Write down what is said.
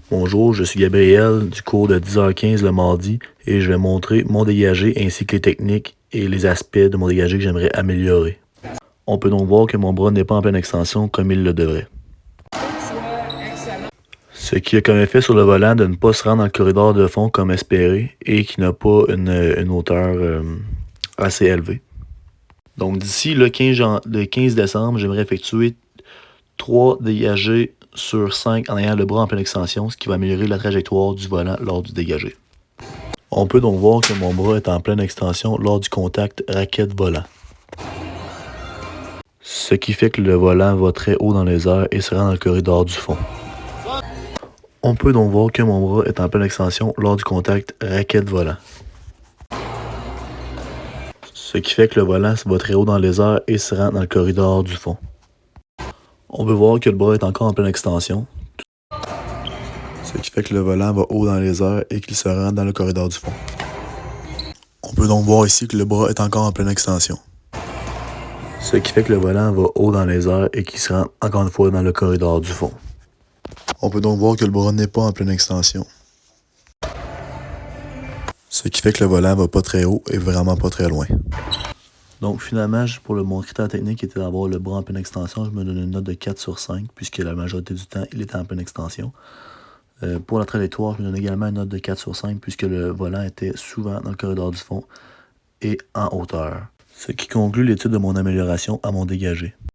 Bonjour, je suis Gabriel du cours de 10h15 le mardi et je vais montrer mon dégagé ainsi que les techniques et les aspects de mon dégagé que j'aimerais améliorer. On peut donc voir que mon bras n'est pas en pleine extension comme il le devrait. Ce qui a comme effet sur le volant de ne pas se rendre dans le corridor de fond comme espéré et qui n'a pas une hauteur assez élevée. Donc d'ici le 15 décembre, j'aimerais effectuer 3 dégagés sur 5 en ayant le bras en pleine extension, ce qui va améliorer la trajectoire du volant lors du dégagé. On peut donc voir que mon bras est en pleine extension lors du contact raquette-volant. Ce qui fait que le volant va très haut dans les airs et se rend dans le corridor du fond. On peut donc voir que mon bras est en pleine extension lors du contact raquette-volant. Ce qui fait que le volant va très haut dans les airs et se rend dans le corridor du fond. On peut voir que le bras est encore en pleine extension. Ce qui fait que le volant va haut dans les airs et qu'il se rend dans le corridor du fond. On peut donc voir ici que le bras est encore en pleine extension. Ce qui fait que le volant va haut dans les airs et qu'il se rend encore une fois dans le corridor du fond. On peut donc voir que le bras n'est pas en pleine extension. Ce qui fait que le volant va pas très haut et vraiment pas très loin. Donc finalement, pour mon critère technique qui était d'avoir le bras en pleine extension, je me donne une note de 4 sur 5 puisque la majorité du temps, il était en pleine extension. Pour la trajectoire, je me donne également une note de 4 sur 5 puisque le volant était souvent dans le corridor du fond et en hauteur. Ce qui conclut l'étude de mon amélioration à mon dégagé.